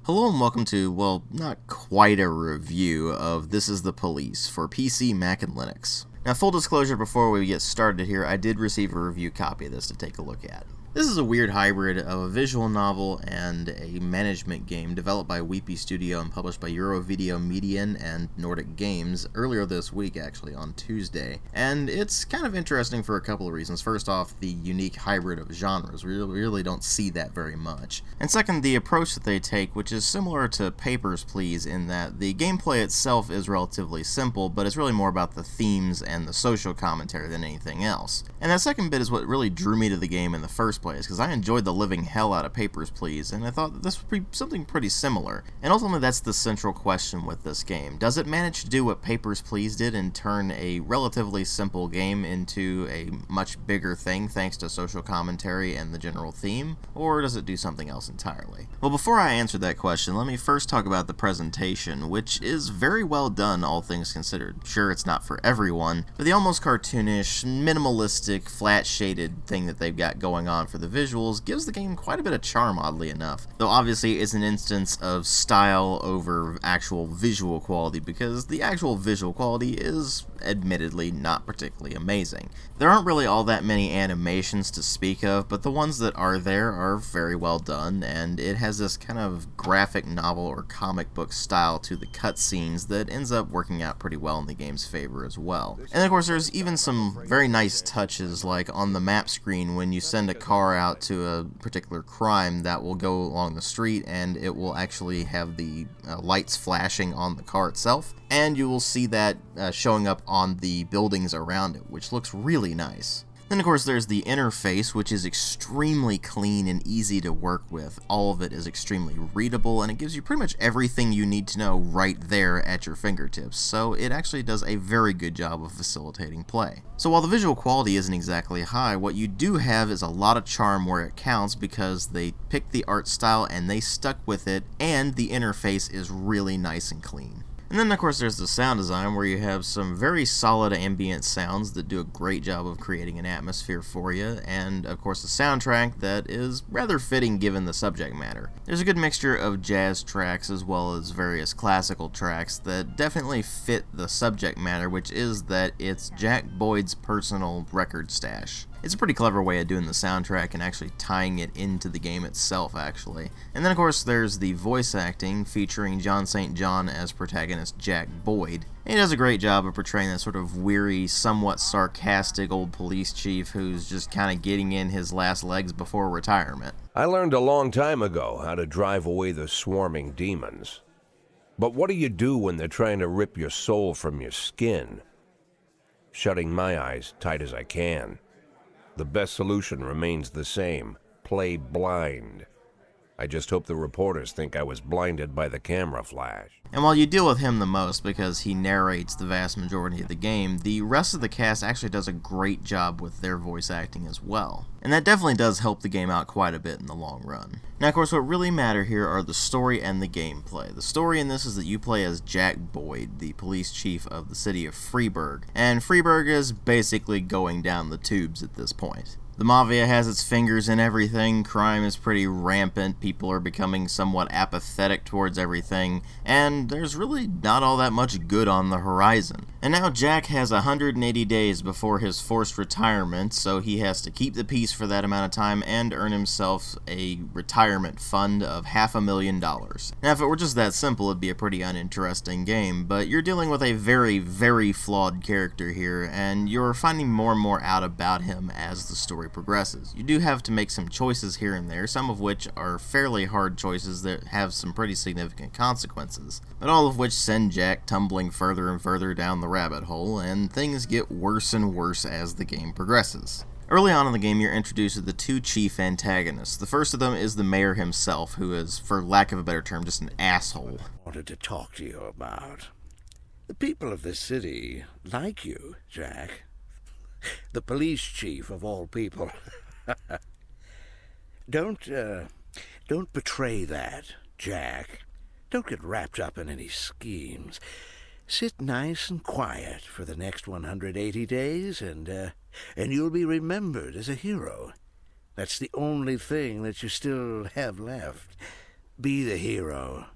Hello and welcome to, well, not quite a review of This Is the Police for PC, Mac, and Linux. Now, full disclosure before we get started here, I did receive a review copy of this to take a look at. This is a weird hybrid of a visual novel and a management game developed by Weepy Studio and published by Eurovideo Median and Nordic Games earlier this week, actually, on Tuesday. And it's kind of interesting for a couple of reasons. First off, the unique hybrid of genres. We really don't see that very much. And second, the approach that they take, which is similar to Papers, Please, in that the gameplay itself is relatively simple, but it's really more about the themes and the social commentary than anything else. And that second bit is what really drew me to the game in the first place, because I enjoyed the living hell out of Papers, Please, and I thought that this would be something pretty similar. And ultimately, that's the central question with this game. Does it manage to do what Papers, Please did and turn a relatively simple game into a much bigger thing thanks to social commentary and the general theme? Or does it do something else entirely? Well, before I answer that question, let me first talk about the presentation, which is very well done, all things considered. Sure, it's not for everyone, but the almost cartoonish, minimalistic, flat-shaded thing that they've got going on for the visuals gives the game quite a bit of charm, oddly enough. Though obviously it's an instance of style over actual visual quality, because the actual visual quality is admittedly not particularly amazing. There aren't really all that many animations to speak of, but the ones that are there are very well done, and it has this kind of graphic novel or comic book style to the cutscenes that ends up working out pretty well in the game's favor as well. And of course there's even some very nice touches, like on the map screen when you send a car out to a particular crime that will go along the street and it will actually have the lights flashing on the car itself, and you will see that showing up on the buildings around it, which looks really nice. Then of course there's the interface, which is extremely clean and easy to work with. All of it is extremely readable, and it gives you pretty much everything you need to know right there at your fingertips, so it actually does a very good job of facilitating play. So while the visual quality isn't exactly high, what you do have is a lot of charm where it counts, because they picked the art style and they stuck with it, and the interface is really nice and clean. And then of course there's the sound design, where you have some very solid ambient sounds that do a great job of creating an atmosphere for you, and of course the soundtrack that is rather fitting given the subject matter. There's a good mixture of jazz tracks as well as various classical tracks that definitely fit the subject matter, which is that it's Jack Boyd's personal record stash. It's a pretty clever way of doing the soundtrack and actually tying it into the game itself, actually. And then of course there's the voice acting, featuring Jon St as protagonist Jack Boyd. And he does a great job of portraying that sort of weary, somewhat sarcastic old police chief who's just kind of getting in his last legs before retirement. I learned a long time ago how to drive away the swarming demons. But what do you do when they're trying to rip your soul from your skin? Shutting my eyes tight as I can. The best solution remains the same: play blind. I just hope the reporters think I was blinded by the camera flash. And while you deal with him the most because he narrates the vast majority of the game, the rest of the cast actually does a great job with their voice acting as well. And that definitely does help the game out quite a bit in the long run. Now of course what really matter here are the story and the gameplay. The story in this is that you play as Jack Boyd, the police chief of the city of Freiburg. And Freiburg is basically going down the tubes at this point. The Mafia has its fingers in everything, crime is pretty rampant, people are becoming somewhat apathetic towards everything, and there's really not all that much good on the horizon. And now Jack has 180 days before his forced retirement, so he has to keep the peace for that amount of time and earn himself a retirement fund of $500,000. Now if it were just that simple, it'd be a pretty uninteresting game, but you're dealing with a very, very flawed character here, and you're finding more and more out about him as the story progresses. You do have to make some choices here and there, some of which are fairly hard choices that have some pretty significant consequences, but all of which send Jack tumbling further and further down the rabbit hole, and things get worse and worse as the game progresses. Early on in the game, you're introduced to the two chief antagonists. The first of them is the mayor himself, who is, for lack of a better term, just an asshole. I wanted to talk to you about. The people of this city like you, Jack. The police chief of all people. Don't betray that, Jack. Don't get wrapped up in any schemes. Sit nice and quiet for the next 180 days, and you'll be remembered as a hero. That's the only thing that you still have left. Be the hero.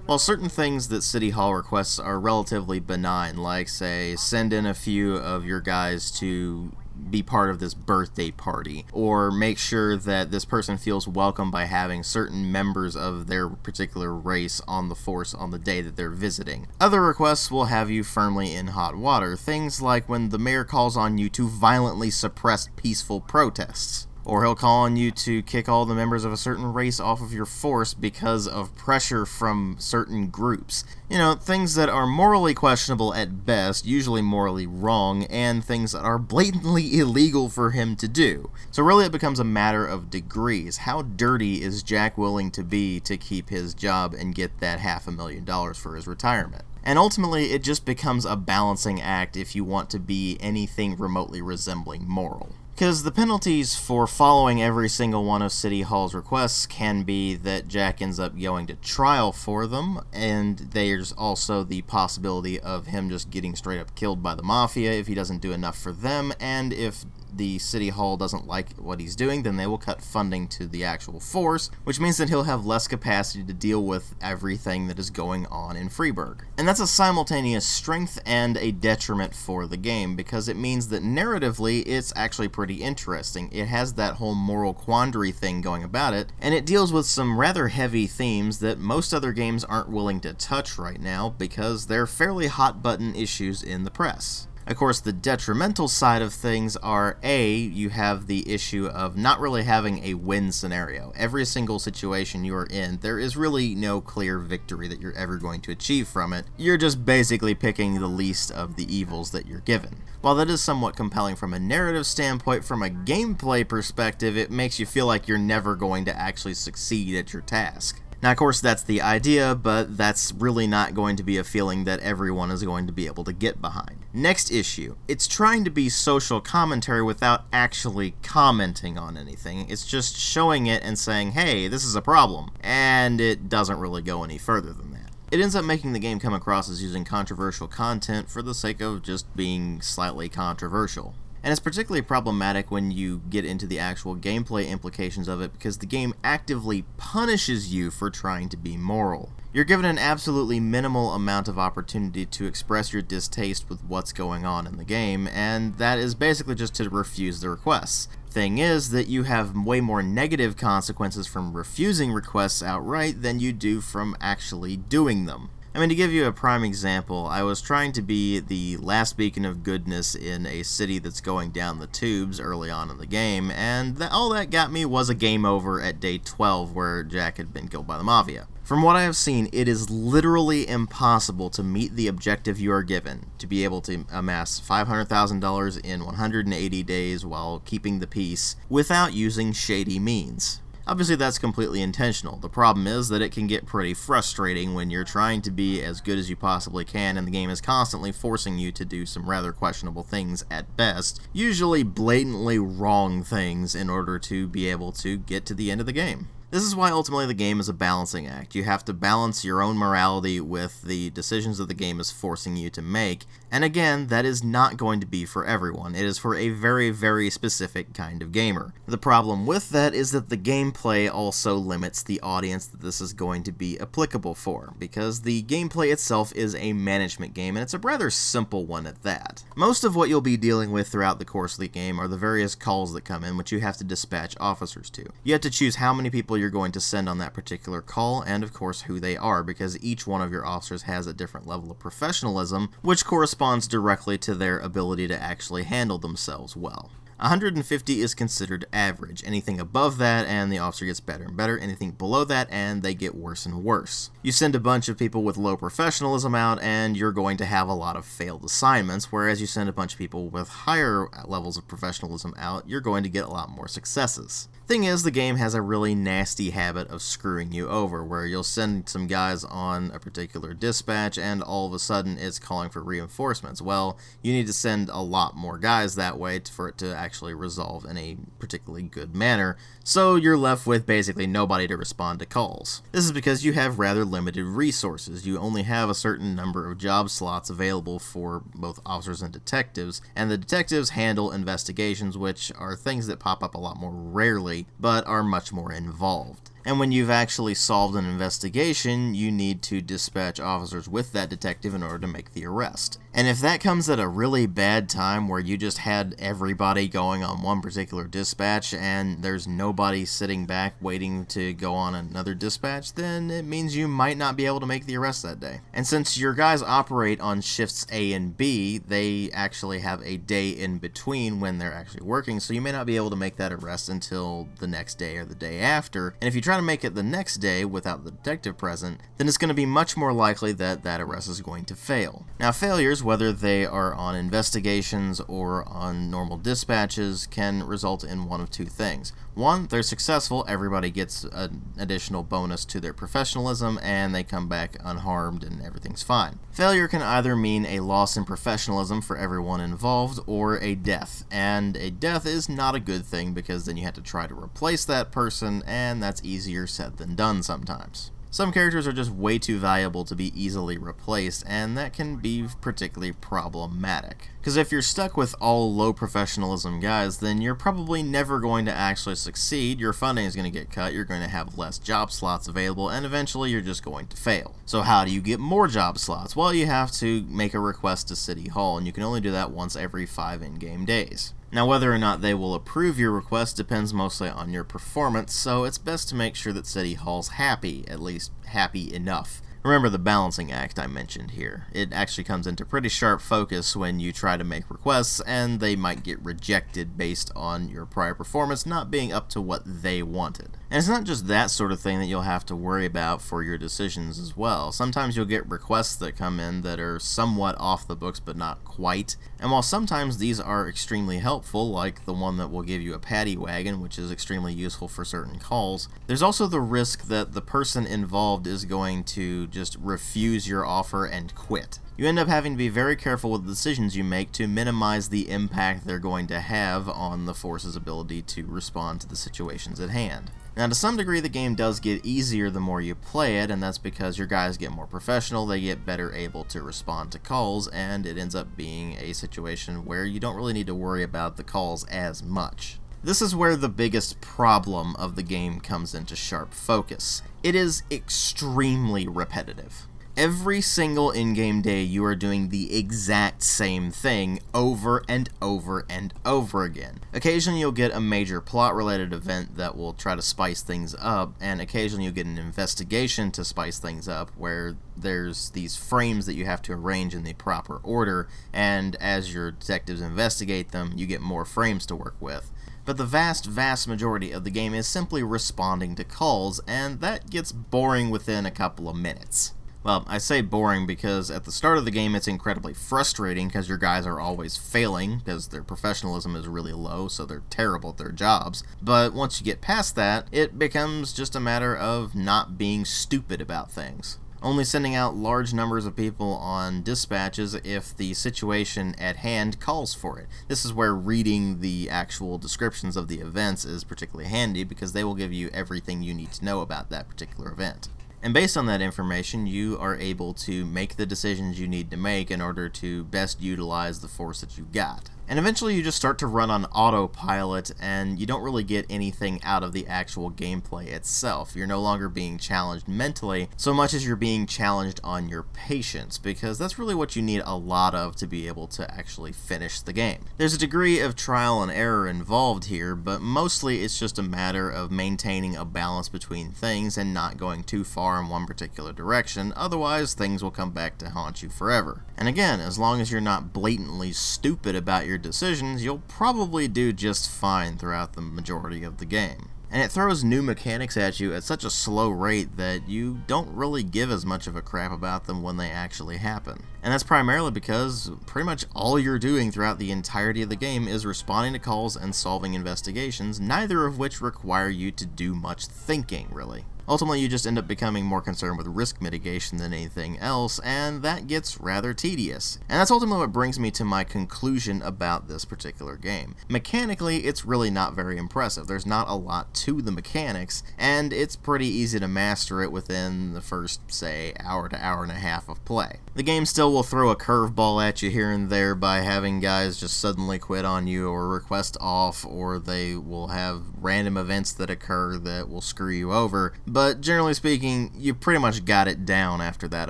While certain things that City Hall requests are relatively benign, like, say, send in a few of your guys to be part of this birthday party, or make sure that this person feels welcome by having certain members of their particular race on the force on the day that they're visiting. Other requests will have you firmly in hot water, things like when the mayor calls on you to violently suppress peaceful protests. Or he'll call on you to kick all the members of a certain race off of your force because of pressure from certain groups. You know, things that are morally questionable at best, usually morally wrong, and things that are blatantly illegal for him to do. So really it becomes a matter of degrees. How dirty is Jack willing to be to keep his job and get that $500,000 for his retirement? And ultimately, it just becomes a balancing act if you want to be anything remotely resembling moral. Because the penalties for following every single one of City Hall's requests can be that Jack ends up going to trial for them, and there's also the possibility of him just getting straight up killed by the Mafia if he doesn't do enough for them, and if the City Hall doesn't like what he's doing, then they will cut funding to the actual force, which means that he'll have less capacity to deal with everything that is going on in Freeburg. And that's a simultaneous strength and a detriment for the game, because it means that narratively it's actually pretty interesting. It has that whole moral quandary thing going about it, and it deals with some rather heavy themes that most other games aren't willing to touch right now because they're fairly hot button issues in the press. Of course, the detrimental side of things are, A, you have the issue of not really having a win scenario. Every single situation you are in, there is really no clear victory that you're ever going to achieve from it. You're just basically picking the least of the evils that you're given. While that is somewhat compelling from a narrative standpoint, from a gameplay perspective, it makes you feel like you're never going to actually succeed at your task. Now, of course, that's the idea, but that's really not going to be a feeling that everyone is going to be able to get behind. Next issue. It's trying to be social commentary without actually commenting on anything. It's just showing it and saying, hey, this is a problem. And it doesn't really go any further than that. It ends up making the game come across as using controversial content for the sake of just being slightly controversial. And it's particularly problematic when you get into the actual gameplay implications of it, because the game actively punishes you for trying to be moral. You're given an absolutely minimal amount of opportunity to express your distaste with what's going on in the game, and that is basically just to refuse the requests. Thing is that you have way more negative consequences from refusing requests outright than you do from actually doing them. I mean, to give you a prime example, I was trying to be the last beacon of goodness in a city that's going down the tubes early on in the game, and all that got me was a game over at day 12 where Jack had been killed by the Mafia. From what I have seen, it is literally impossible to meet the objective you are given, to be able to amass $500,000 in 180 days while keeping the peace, without using shady means. Obviously, that's completely intentional. The problem is that it can get pretty frustrating when you're trying to be as good as you possibly can and the game is constantly forcing you to do some rather questionable things at best, usually blatantly wrong things in order to be able to get to the end of the game. This is why ultimately the game is a balancing act. You have to balance your own morality with the decisions that the game is forcing you to make, and again, that is not going to be for everyone. It is for a very, very specific kind of gamer. The problem with that is that the gameplay also limits the audience that this is going to be applicable for, because the gameplay itself is a management game, and it's a rather simple one at that. Most of what you'll be dealing with throughout the course of the game are the various calls that come in, which you have to dispatch officers to. You have to choose how many people you're going to send on that particular call, and of course who they are, because each one of your officers has a different level of professionalism, which corresponds directly to their ability to actually handle themselves well. 150 is considered average. Anything above that and the officer gets better and better, anything below that and they get worse and worse. You send a bunch of people with low professionalism out and you're going to have a lot of failed assignments, whereas you send a bunch of people with higher levels of professionalism out, you're going to get a lot more successes. Thing is, the game has a really nasty habit of screwing you over, where you'll send some guys on a particular dispatch and all of a sudden it's calling for reinforcements. Well, you need to send a lot more guys that way for it to actually resolve in a particularly good manner, so you're left with basically nobody to respond to calls. This is because you have rather limited resources. You only have a certain number of job slots available for both officers and detectives, and the detectives handle investigations, which are things that pop up a lot more rarely, but are much more involved. And when you've actually solved an investigation, you need to dispatch officers with that detective in order to make the arrest. And if that comes at a really bad time where you just had everybody going on one particular dispatch and there's nobody sitting back waiting to go on another dispatch, then it means you might not be able to make the arrest that day. And since your guys operate on shifts A and B, they actually have a day in between when they're actually working, so you may not be able to make that arrest until the next day or the day after. And if you try to make it the next day without the detective present, then it's going to be much more likely that that arrest is going to fail. Now, failures, whether they are on investigations or on normal dispatches, can result in one of two things. One, they're successful, everybody gets an additional bonus to their professionalism, and they come back unharmed and everything's fine. Failure can either mean a loss in professionalism for everyone involved, or a death. And a death is not a good thing, because then you have to try to replace that person, and that's easier said than done sometimes. Some characters are just way too valuable to be easily replaced, and that can be particularly problematic. Because if you're stuck with all low professionalism guys, then you're probably never going to actually succeed, your funding is going to get cut, you're going to have less job slots available, and eventually you're just going to fail. So how do you get more job slots? Well, you have to make a request to City Hall, and you can only do that once every 5 in-game days. Now, whether or not they will approve your request depends mostly on your performance, so it's best to make sure that City Hall's happy, at least happy enough. Remember the balancing act I mentioned here. It actually comes into pretty sharp focus when you try to make requests, and they might get rejected based on your prior performance not being up to what they wanted. And it's not just that sort of thing that you'll have to worry about for your decisions as well. Sometimes you'll get requests that come in that are somewhat off the books but not quite. And while sometimes these are extremely helpful, like the one that will give you a paddy wagon, which is extremely useful for certain calls, there's also the risk that the person involved is going to just refuse your offer and quit. You end up having to be very careful with the decisions you make to minimize the impact they're going to have on the force's ability to respond to the situations at hand. Now, to some degree, the game does get easier the more you play it, and that's because your guys get more professional, they get better able to respond to calls, and it ends up being a situation where you don't really need to worry about the calls as much. This is where the biggest problem of the game comes into sharp focus. It is extremely repetitive. Every single in-game day you are doing the exact same thing over and over and over again. Occasionally you'll get a major plot-related event that will try to spice things up, and occasionally you'll get an investigation to spice things up where there's these frames that you have to arrange in the proper order, and as your detectives investigate them, you get more frames to work with. But the vast majority of the game is simply responding to calls, and that gets boring within a couple of minutes. Well, I say boring because at the start of the game it's incredibly frustrating because your guys are always failing because their professionalism is really low, so they're terrible at their jobs. But once you get past that, it becomes just a matter of not being stupid about things. Only sending out large numbers of people on dispatches if the situation at hand calls for it. This is where reading the actual descriptions of the events is particularly handy because they will give you everything you need to know about that particular event. And based on that information, you are able to make the decisions you need to make in order to best utilize the force that you've got. And eventually you just start to run on autopilot, and you don't really get anything out of the actual gameplay itself. You're no longer being challenged mentally so much as you're being challenged on your patience, because that's really what you need a lot of to be able to actually finish the game. There's a degree of trial and error involved here, but mostly it's just a matter of maintaining a balance between things and not going too far in one particular direction, otherwise things will come back to haunt you forever. And again, as long as you're not blatantly stupid about your decisions, you'll probably do just fine throughout the majority of the game. And it throws new mechanics at you at such a slow rate that you don't really give as much of a crap about them when they actually happen. And that's primarily because pretty much all you're doing throughout the entirety of the game is responding to calls and solving investigations, neither of which require you to do much thinking, really. Ultimately, you just end up becoming more concerned with risk mitigation than anything else, and that gets rather tedious. And that's ultimately what brings me to my conclusion about this particular game. Mechanically, it's really not very impressive. There's not a lot to the mechanics, and it's pretty easy to master it within the first, say, hour to hour and a half of play. The game still will throw a curveball at you here and there by having guys just suddenly quit on you or request off, or they will have random events that occur that will screw you over, but generally speaking, you pretty much got it down after that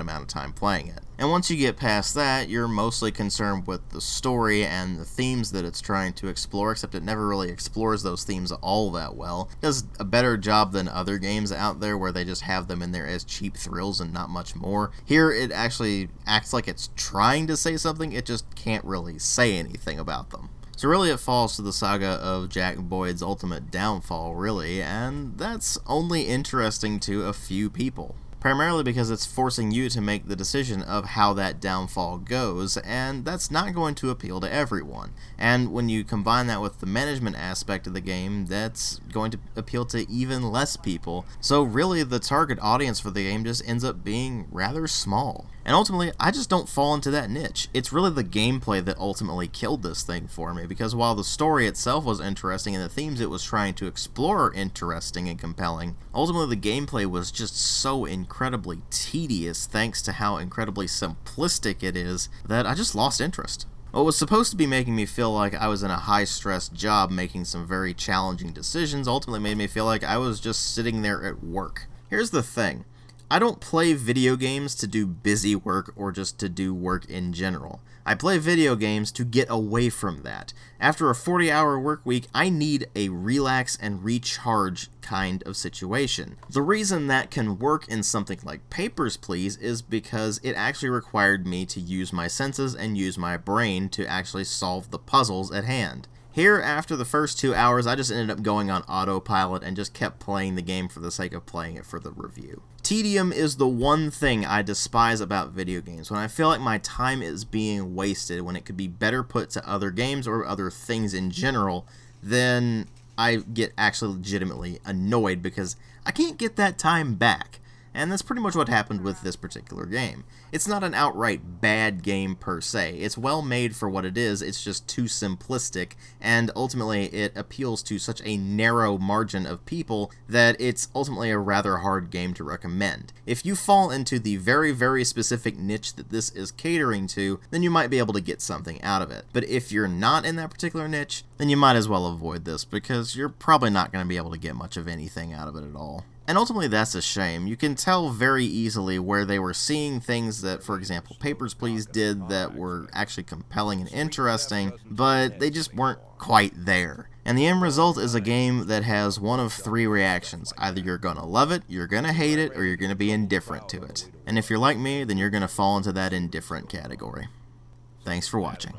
amount of time playing it. And once you get past that, you're mostly concerned with the story and the themes that it's trying to explore, except it never really explores those themes all that well. It does a better job than other games out there where they just have them in there as cheap thrills and not much more. Here, it actually acts like it's trying to say something, it just can't really say anything about them. So really it falls to the saga of Jack Boyd's ultimate downfall, really, and that's only interesting to a few people. Primarily because it's forcing you to make the decision of how that downfall goes, and that's not going to appeal to everyone. And when you combine that with the management aspect of the game, that's going to appeal to even less people. So really the target audience for the game just ends up being rather small. And ultimately, I just don't fall into that niche. It's really the gameplay that ultimately killed this thing for me, because while the story itself was interesting and the themes it was trying to explore are interesting and compelling, ultimately the gameplay was just so incredibly tedious thanks to how incredibly simplistic it is that I just lost interest. What was supposed to be making me feel like I was in a high-stress job making some very challenging decisions ultimately made me feel like I was just sitting there at work. Here's the thing. I don't play video games to do busy work or just to do work in general. I play video games to get away from that. After a 40-hour work week, I need a relax and recharge kind of situation. The reason that can work in something like Papers, Please is because it actually required me to use my senses and use my brain to actually solve the puzzles at hand. Here, after the first 2 hours, I just ended up going on autopilot and just kept playing the game for the sake of playing it for the review. Tedium is the one thing I despise about video games. When I feel like my time is being wasted, when it could be better put to other games or other things in general, then I get actually legitimately annoyed because I can't get that time back. And that's pretty much what happened with this particular game. It's not an outright bad game per se. It's well made for what it is, it's just too simplistic, and ultimately it appeals to such a narrow margin of people that it's ultimately a rather hard game to recommend. If you fall into the very, very specific niche that this is catering to, then you might be able to get something out of it. But if you're not in that particular niche, then you might as well avoid this, because you're probably not going to be able to get much of anything out of it at all. And ultimately that's a shame. You can tell very easily where they were seeing things that, for example, Papers, Please did that were actually compelling and interesting, but they just weren't quite there. And the end result is a game that has one of three reactions. Either you're gonna love it, you're gonna hate it, or you're gonna be indifferent to it. And if you're like me, then you're gonna fall into that indifferent category. Thanks for watching.